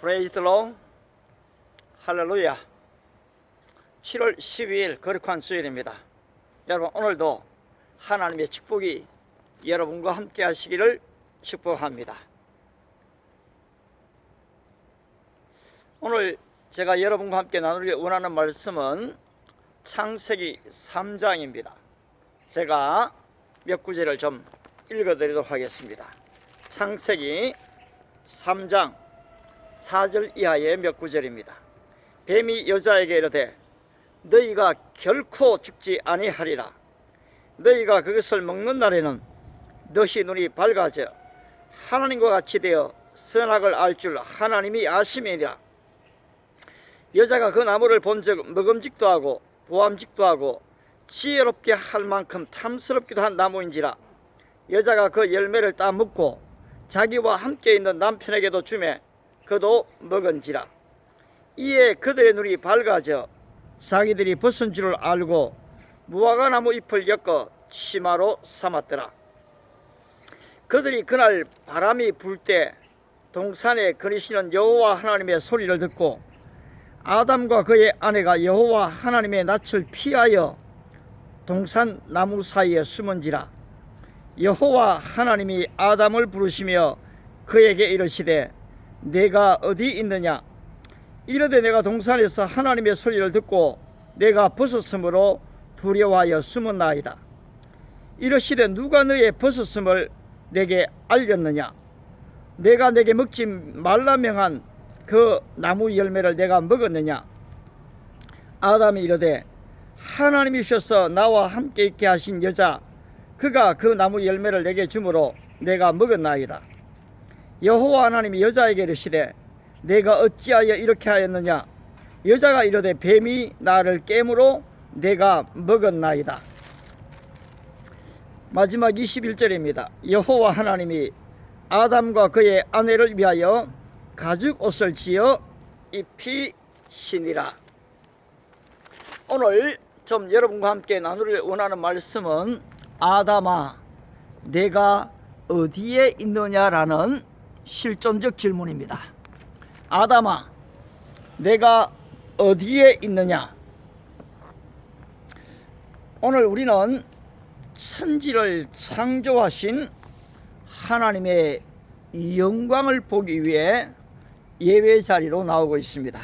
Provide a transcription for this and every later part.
프레이즈 더 로 할렐루야. 7월 12일 거룩한 수요일입니다. 여러분, 오늘도 하나님의 축복이 여러분과 함께 하시기를 축복합니다. 오늘 제가 여러분과 함께 나누기 원하는 말씀은 창세기 3장입니다. 제가 몇 구절을 좀 읽어드리도록 하겠습니다. 창세기 3장 4절 이하의 몇 구절입니다. 뱀이 여자에게 이르되 너희가 결코 죽지 아니하리라. 너희가 그것을 먹는 날에는 너희 눈이 밝아져 하나님과 같이 되어 선악을 알 줄 하나님이 아심이니라. 여자가 그 나무를 본즉 먹음직도 하고 보암직도 하고 지혜롭게 할 만큼 탐스럽기도 한 나무인지라. 여자가 그 열매를 따 먹고 자기와 함께 있는 남편에게도 주매 그도 먹은지라. 이에 그들의 눈이 밝아져 자기들이 벗은 줄을 알고 무화과나무 잎을 엮어 치마로 삼았더라. 그들이 그날 바람이 불 때 동산에 거니시는 여호와 하나님의 소리를 듣고 아담과 그의 아내가 여호와 하나님의 낯을 피하여 동산 나무 사이에 숨은지라. 여호와 하나님이 아담을 부르시며 그에게 이르시되 내가 어디 있느냐. 이르되 내가 동산에서 하나님의 소리를 듣고 내가 벗었으므로 두려워하여 숨었나이다. 이르시되 누가 너의 벗었음을 내게 알렸느냐. 내가 내게 먹지 말라 명한 그 나무 열매를 내가 먹었느냐. 아담이 이르되 하나님이 주셔서 나와 함께 있게 하신 여자 그가 그 나무 열매를 내게 주므로 내가 먹었나이다. 여호와 하나님이 여자에게 이르시되 내가 어찌하여 이렇게 하였느냐. 여자가 이르되 뱀이 나를 깨므로 내가 먹었나이다. 마지막 21절입니다. 여호와 하나님이 아담과 그의 아내를 위하여 가죽 옷을 지어 입히시니라. 오늘 좀 여러분과 함께 나누길 원하는 말씀은 아담아 내가 어디에 있느냐라는 실존적 질문입니다. 아담아 내가 어디에 있느냐. 오늘 우리는 천지를 창조하신 하나님의 영광을 보기 위해 예배 자리로 나오고 있습니다.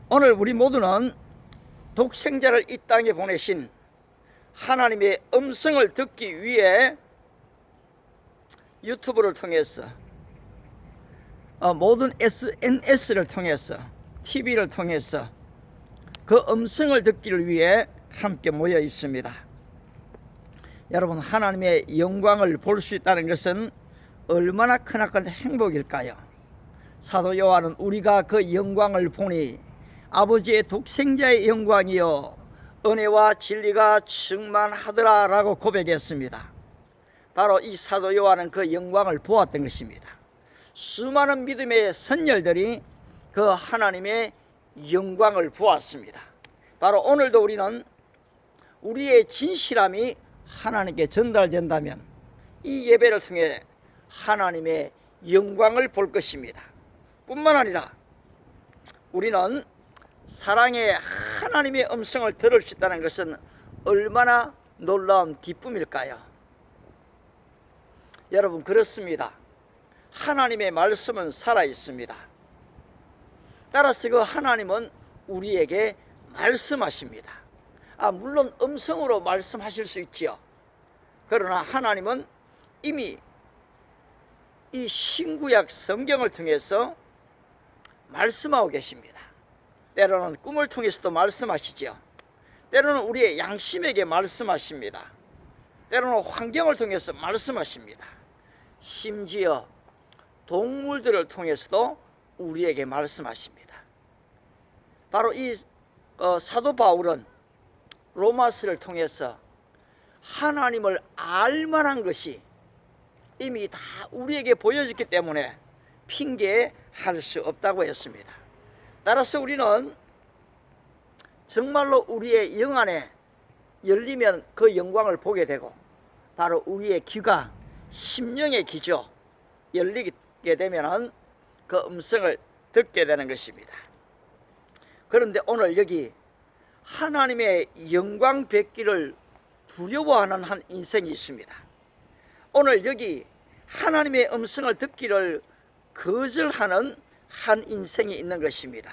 오늘 우리 모두는 독생자를 이 땅에 보내신 하나님의 음성을 듣기 위해 유튜브를 통해서 모든 SNS를 통해서 TV를 통해서 그 음성을 듣기를 위해 함께 모여 있습니다. 여러분, 하나님의 영광을 볼 수 있다는 것은 얼마나 크나큰 행복일까요? 사도 요한은 우리가 그 영광을 보니 아버지의 독생자의 영광이요 은혜와 진리가 충만하더라 라고 고백했습니다. 바로 이 사도 요한은 그 영광을 보았던 것입니다. 수많은 믿음의 선열들이 그 하나님의 영광을 보았습니다. 바로 오늘도 우리는 우리의 진실함이 하나님께 전달된다면 이 예배를 통해 하나님의 영광을 볼 것입니다. 뿐만 아니라 우리는 사랑의 하나님의 음성을 들을 수 있다는 것은 얼마나 놀라운 기쁨일까요? 여러분, 그렇습니다. 하나님의 말씀은 살아있습니다. 따라서 그 하나님은 우리에게 말씀하십니다. 물론 음성으로 말씀하실 수 있지요. 그러나 하나님은 이미 이 신구약 성경을 통해서 말씀하고 계십니다. 때로는 꿈을 통해서도 말씀하시죠. 때로는 우리의 양심에게 말씀하십니다. 때로는 환경을 통해서 말씀하십니다. 심지어 동물들을 통해서도 우리에게 말씀하십니다. 바로 이 사도 바울은 로마서를 통해서 하나님을 알만한 것이 이미 다 우리에게 보여졌기 때문에 핑계할 수 없다고 했습니다. 따라서 우리는 정말로 우리의 영 안에 열리면 그 영광을 보게 되고, 바로 우리의 귀가 심령의 귀죠. 열리게 되면 그 음성을 듣게 되는 것입니다. 그런데 오늘 여기 하나님의 영광 뵙기를 두려워하는 한 인생이 있습니다. 오늘 여기 하나님의 음성을 듣기를 거절하는 한 인생이 있는 것입니다.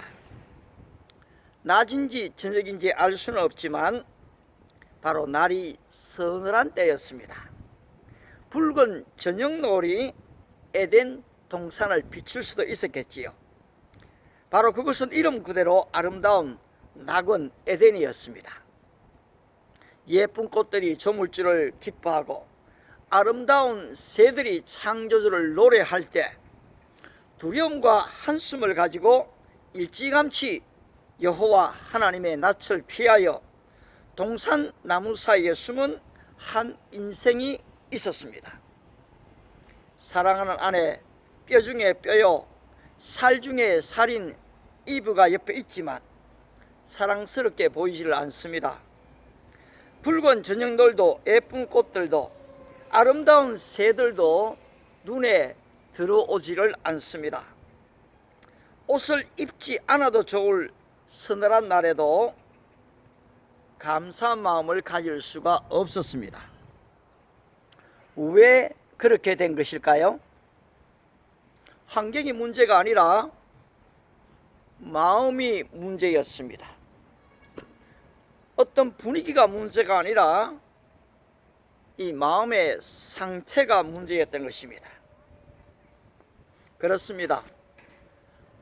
낮인지 저녁인지 알 수는 없지만 바로 날이 서늘한 때였습니다. 붉은 저녁노을이 에덴 동산을 비출 수도 있었겠지요. 바로 그것은 이름 그대로 아름다운 낙원 에덴이었습니다. 예쁜 꽃들이 조물주를 기뻐하고 아름다운 새들이 창조주를 노래할 때 두려움과 한숨을 가지고 일찌감치 여호와 하나님의 낯을 피하여 동산 나무 사이에 숨은 한 인생이 있었습니다. 사랑하는 아내, 뼈 중에 뼈요 살 중에 살인 이브가 옆에 있지만 사랑스럽게 보이지를 않습니다. 붉은 저녁노을도 예쁜 꽃들도 아름다운 새들도 눈에 들어오지를 않습니다. 옷을 입지 않아도 좋을 서늘한 날에도 감사한 마음을 가질 수가 없었습니다. 왜 그렇게 된 것일까요? 환경이 문제가 아니라 마음이 문제였습니다. 어떤 분위기가 문제가 아니라 이 마음의 상태가 문제였던 것입니다. 그렇습니다.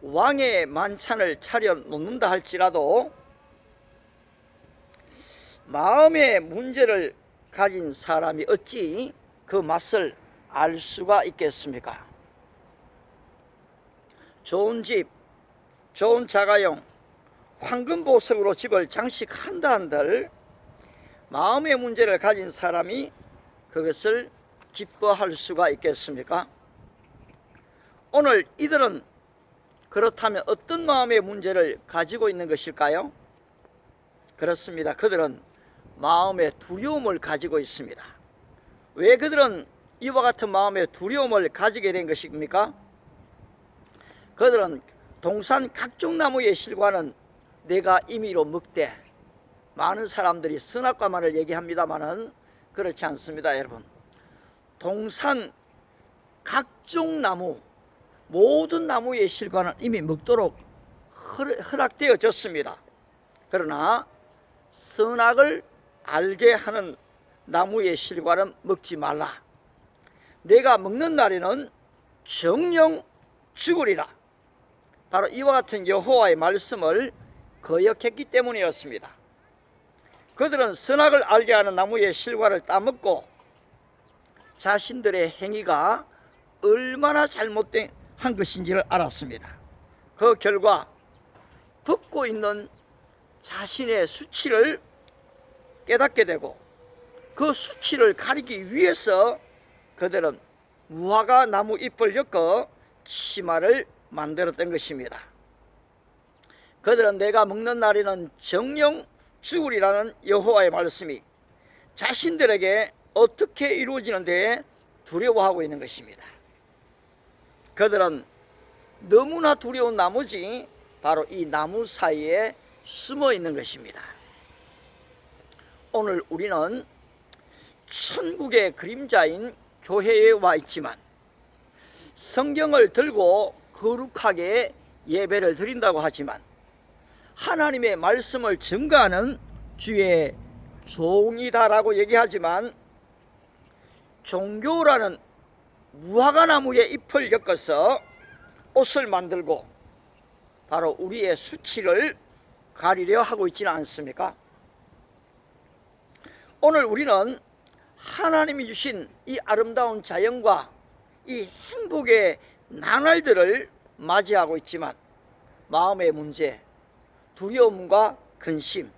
왕의 만찬을 차려 놓는다 할지라도 마음의 문제를 가진 사람이 어찌 그 맛을 알 수가 있겠습니까? 좋은 집, 좋은 자가용, 황금보석으로 집을 장식한다 한들 마음의 문제를 가진 사람이 그것을 기뻐할 수가 있겠습니까? 오늘 이들은 그렇다면 어떤 마음의 문제를 가지고 있는 것일까요? 그렇습니다. 그들은 마음의 두려움을 가지고 있습니다. 왜 그들은 이와 같은 마음의 두려움을 가지게 된 것입니까? 그들은 동산 각종 나무의 실과는 내가 임의로 먹되, 많은 사람들이 선악과만을 얘기합니다마는 그렇지 않습니다. 여러분, 동산 각종 나무, 모든 나무의 실과는 이미 먹도록 허락되어졌습니다. 그러나 선악을 알게 하는 나무의 실과는 먹지 말라. 내가 먹는 날에는 정령 죽으리라. 바로 이와 같은 여호와의 말씀을 거역했기 때문이었습니다. 그들은 선악을 알게 하는 나무의 실과를 따먹고 자신들의 행위가 얼마나 잘못된 것인지를 알았습니다. 그 결과 벗고 있는 자신의 수치를 깨닫게 되고 그 수치를 가리기 위해서 그들은 무화과 나무 잎을 엮어 치마를 만들었던 것입니다. 그들은 내가 먹는 날에는 정령 죽으리라는 여호와의 말씀이 자신들에게 어떻게 이루어지는데 두려워하고 있는 것입니다. 그들은 너무나 두려운 나머지 바로 이 나무 사이에 숨어 있는 것입니다. 오늘 우리는 천국의 그림자인 교회에 와 있지만 성경을 들고 거룩하게 예배를 드린다고 하지만 하나님의 말씀을 증거하는 주의 종이다라고 얘기하지만 종교라는 무화과나무의 잎을 엮어서 옷을 만들고 바로 우리의 수치를 가리려 하고 있지는 않습니까? 오늘 우리는 하나님이 주신 이 아름다운 자연과 이 행복의 나날들을 맞이하고 있지만 마음의 문제, 두려움과 근심,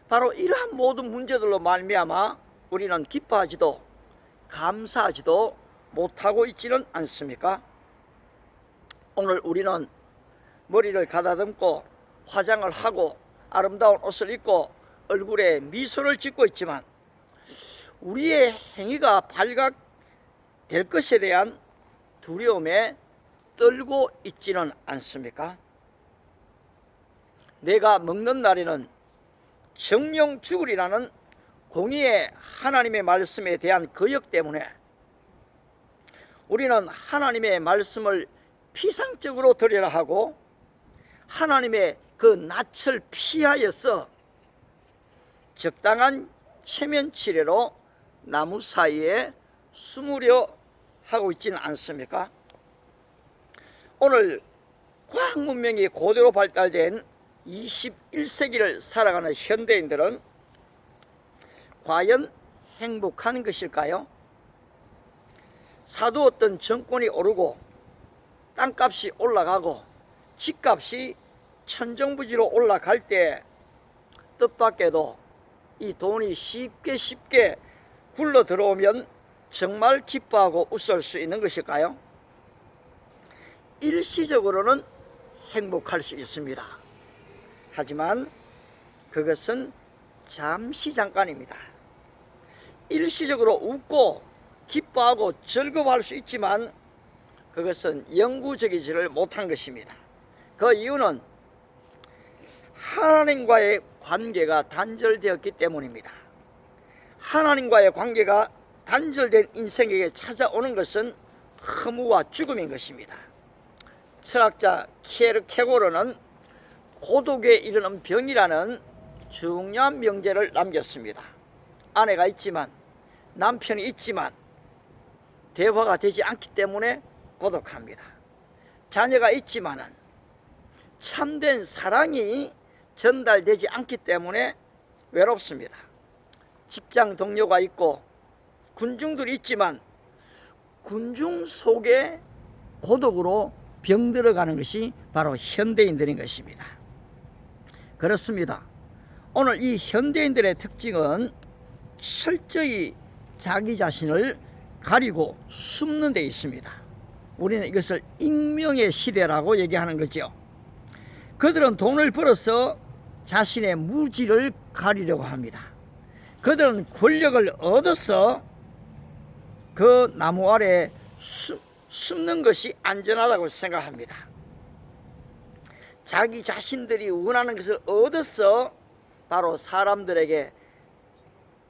바로 이러한 모든 문제들로 말미암아 우리는 기뻐하지도 감사하지도 못하고 있지는 않습니까? 오늘 우리는 머리를 가다듬고 화장을 하고 아름다운 옷을 입고 얼굴에 미소를 짓고 있지만 우리의 행위가 발각될 것에 대한 두려움에 떨고 있지는 않습니까? 내가 먹는 날에는 정령 죽으리라는 공의의 하나님의 말씀에 대한 거역 때문에 우리는 하나님의 말씀을 피상적으로 들으라 하고 하나님의 그 낯을 피하여서 적당한 체면 치레로 나무 사이에 숨으려 하고 있지는 않습니까? 오늘 과학 문명이 고도로 발달된 21세기를 살아가는 현대인들은 과연 행복한 것일까요? 사두었던 정권이 오르고 땅값이 올라가고 집값이 천정부지로 올라갈 때 뜻밖에도 이 돈이 쉽게 굴러 들어오면 정말 기뻐하고 웃을 수 있는 것일까요? 일시적으로는 행복할 수 있습니다. 하지만 그것은 잠시 잠깐입니다. 일시적으로 웃고 기뻐하고 즐거워할 수 있지만 그것은 영구적이지를 못한 것입니다. 그 이유는 하나님과의 관계가 단절되었기 때문입니다. 하나님과의 관계가 단절된 인생에게 찾아오는 것은 허무와 죽음인 것입니다. 철학자 케르케고르는 고독에 이르는 병이라는 중요한 명제를 남겼습니다. 아내가 있지만 남편이 있지만 대화가 되지 않기 때문에 고독합니다. 자녀가 있지만은 참된 사랑이 전달되지 않기 때문에 외롭습니다. 직장 동료가 있고 군중들이 있지만 군중 속에 고독으로 병들어가는 것이 바로 현대인들인 것입니다. 그렇습니다. 오늘 이 현대인들의 특징은 철저히 자기 자신을 가리고 숨는 데 있습니다. 우리는 이것을 익명의 시대라고 얘기하는 거죠. 그들은 돈을 벌어서 자신의 무지를 가리려고 합니다. 그들은 권력을 얻어서 그 나무 아래에 숨는 것이 안전하다고 생각합니다. 자기 자신들이 원하는 것을 얻어서 바로 사람들에게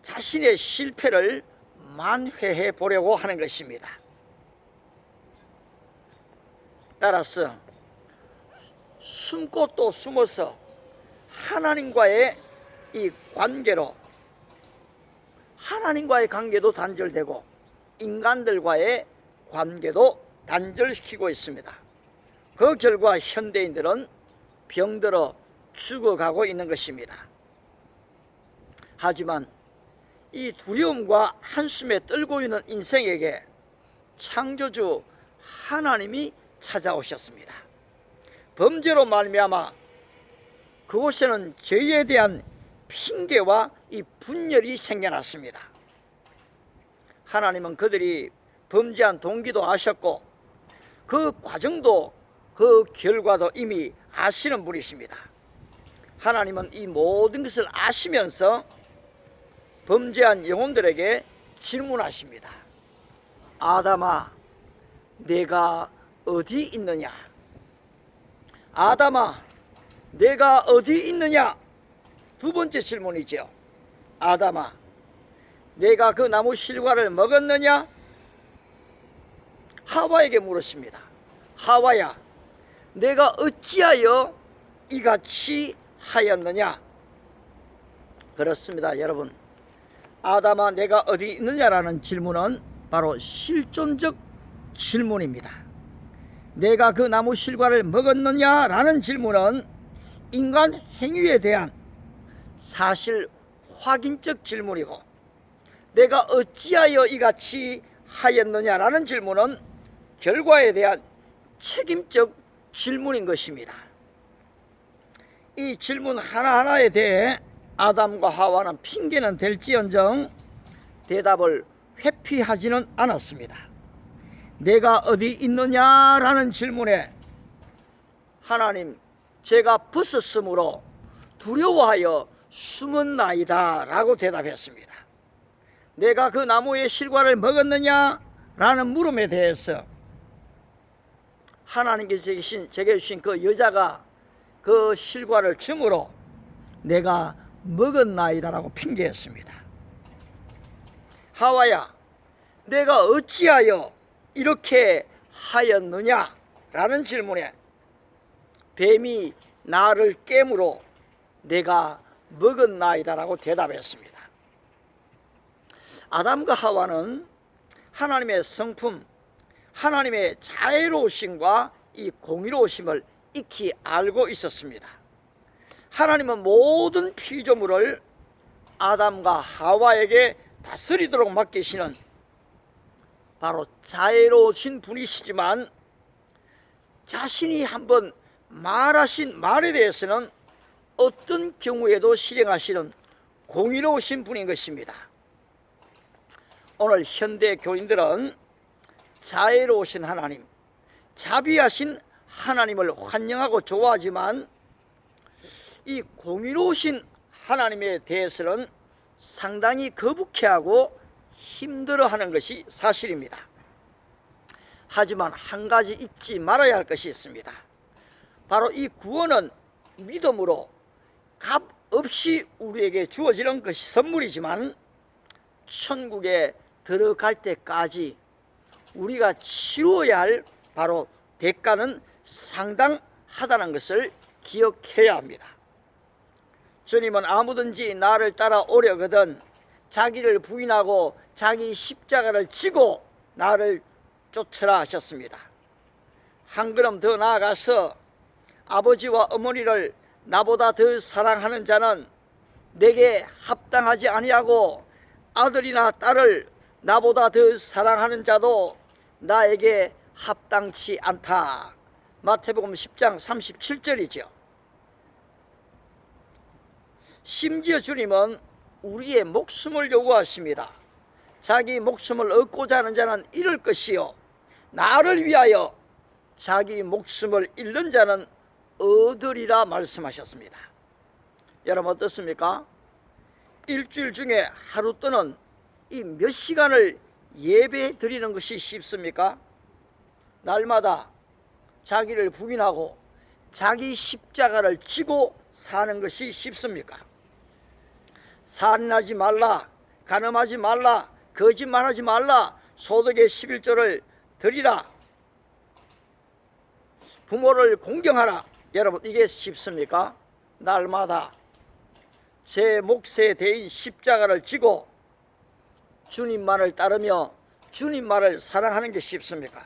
자신의 실패를 만회해 보려고 하는 것입니다. 따라서 숨고 또 숨어서 하나님과의 이 관계로 하나님과의 관계도 단절되고 인간들과의 관계도 단절시키고 있습니다. 그 결과 현대인들은 병들어 죽어가고 있는 것입니다. 하지만 이 두려움과 한숨에 떨고 있는 인생에게 창조주 하나님이 찾아오셨습니다. 범죄로 말미암아 그곳에는 죄에 대한 핑계와 이 분열이 생겨났습니다. 하나님은 그들이 범죄한 동기도 아셨고 그 과정도 그 결과도 이미 아시는 분이십니다. 하나님은 이 모든 것을 아시면서 범죄한 영혼들에게 질문하십니다. 아담아, 내가 어디 있느냐? 아담아, 내가 어디 있느냐? 두 번째 질문이죠. 아담아, 내가 그 나무 실과를 먹었느냐? 하와에게 물었습니다. 하와야, 내가 어찌하여 이같이 하였느냐? 그렇습니다, 여러분. 아담아, 내가 어디 있느냐라는 질문은 바로 실존적 질문입니다. 내가 그 나무 실과를 먹었느냐라는 질문은 인간 행위에 대한 사실 확인적 질문이고, 내가 어찌하여 이같이 하였느냐라는 질문은 결과에 대한 책임적 질문인 것입니다. 이 질문 하나하나에 대해 아담과 하와는 핑계는 될지언정 대답을 회피하지는 않았습니다. 내가 어디 있느냐라는 질문에 하나님, 제가 벗었으므로 두려워하여 숨었나이다 라고 대답했습니다. 내가 그 나무의 실과를 먹었느냐 라는 물음에 대해서 하나님께서 제게 주신 그 여자가 그 실과를 줌으로 내가 먹었나이다라고 핑계했습니다. 하와야, 내가 어찌하여 이렇게 하였느냐? 라는 질문에 뱀이 나를 깨므로 내가 먹었나이다라고 대답했습니다. 아담과 하와는 하나님의 성품, 하나님의 자애로우심과 이 공의로우심을 익히 알고 있었습니다. 하나님은 모든 피조물을 아담과 하와에게 다스리도록 맡기시는 바로 자애로우신 분이시지만 자신이 한번 말하신 말에 대해서는 어떤 경우에도 실행하시는 공의로우신 분인 것입니다. 오늘 현대 교인들은 자애로우신 하나님, 자비하신 하나님을 환영하고 좋아하지만 이 공의로우신 하나님에 대해서는 상당히 거북해하고 힘들어하는 것이 사실입니다. 하지만 한 가지 잊지 말아야 할 것이 있습니다. 바로 이 구원은 믿음으로 값 없이 우리에게 주어지는 것이 선물이지만 천국에 들어갈 때까지 우리가 치러야 할 바로 대가는 상당하다는 것을 기억해야 합니다. 주님은 아무든지 나를 따라오려거든 자기를 부인하고 자기 십자가를 지고 나를 쫓으라 하셨습니다. 한 걸음 더 나아가서 아버지와 어머니를 나보다 더 사랑하는 자는 내게 합당하지 아니하고 아들이나 딸을 나보다 더 사랑하는 자도 나에게 합당치 않다. 마태복음 10장 37절이죠. 심지어 주님은 우리의 목숨을 요구하십니다. 자기 목숨을 얻고자 하는 자는 잃을 것이요 나를 위하여 자기 목숨을 잃는 자는 얻으리라 말씀하셨습니다. 여러분 어떻습니까? 일주일 중에 하루 또는 이 몇 시간을 예배 드리는 것이 쉽습니까? 날마다 자기를 부인하고 자기 십자가를 지고 사는 것이 쉽습니까? 살인하지 말라, 간음하지 말라, 거짓말하지 말라, 소득의 11조를 드리라, 부모를 공경하라. 여러분 이게 쉽습니까? 날마다 제 몫에 대인 십자가를 지고 주님만을 따르며 주님만을 사랑하는 게 쉽습니까?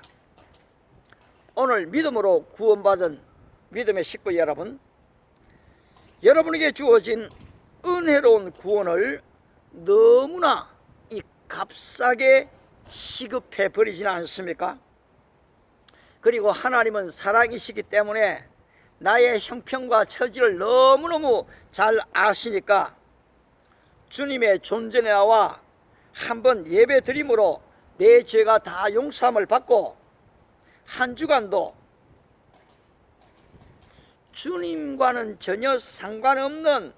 오늘 믿음으로 구원받은 믿음의 식구 여러분, 여러분에게 주어진 은혜로운 구원을 너무나 이 값싸게 취급해 버리지는 않습니까? 그리고 하나님은 사랑이시기 때문에 나의 형편과 처지를 너무너무 잘 아시니까 주님의 존전에 나와 한번 예배 드림으로 내 죄가 다 용서함을 받고 한 주간도 주님과는 전혀 상관없는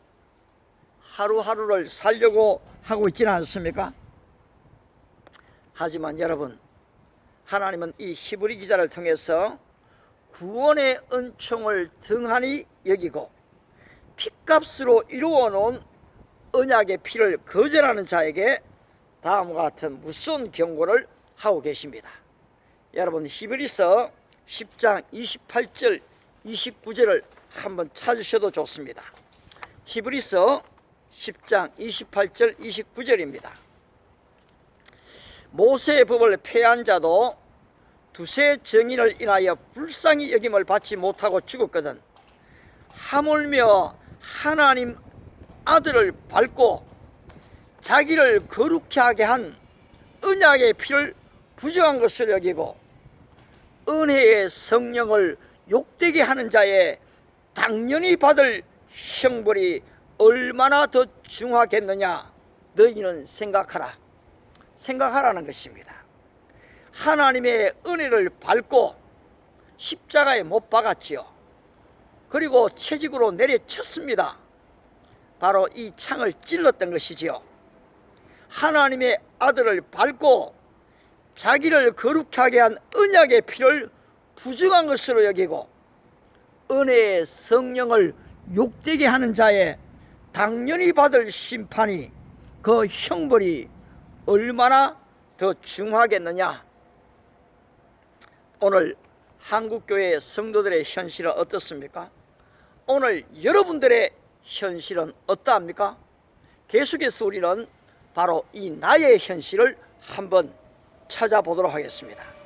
하루하루를 살려고 하고 있지는 않습니까? 하지만 여러분, 하나님은 이 히브리 기자를 통해서 구원의 은총을 등한히 여기고 핏값으로 이루어 놓은 언약의 피를 거절하는 자에게 다음과 같은 무서운 경고를 하고 계십니다. 여러분 히브리서 10장 28절 29절을 한번 찾으셔도 좋습니다. 히브리서 10장 28절 29절입니다. 모세의 법을 폐한 자도 두세 증인을 인하여 불쌍히 여김을 받지 못하고 죽었거든 하물며 하나님 아들을 밟고 자기를 거룩히 하게 한 언약의 피를 부정한 것을 여기고 은혜의 성령을 욕되게 하는 자의 당연히 받을 형벌이 얼마나 더 중하겠느냐 너희는 생각하라는 것입니다. 하나님의 은혜를 밟고 십자가에 못 박았지요. 그리고 채찍으로 내려쳤습니다. 바로 이 창을 찔렀던 것이지요. 하나님의 아들을 밟고 자기를 거룩하게 한 언약의 피를 부정한 것으로 여기고 은혜의 성령을 욕되게 하는 자의 당연히 받을 심판이, 그 형벌이 얼마나 더 중하겠느냐. 오늘 한국교회 성도들의 현실은 어떻습니까? 오늘 여러분들의 현실은 어떠합니까? 계속해서 우리는 바로 이 나의 현실을 한번 찾아보도록 하겠습니다.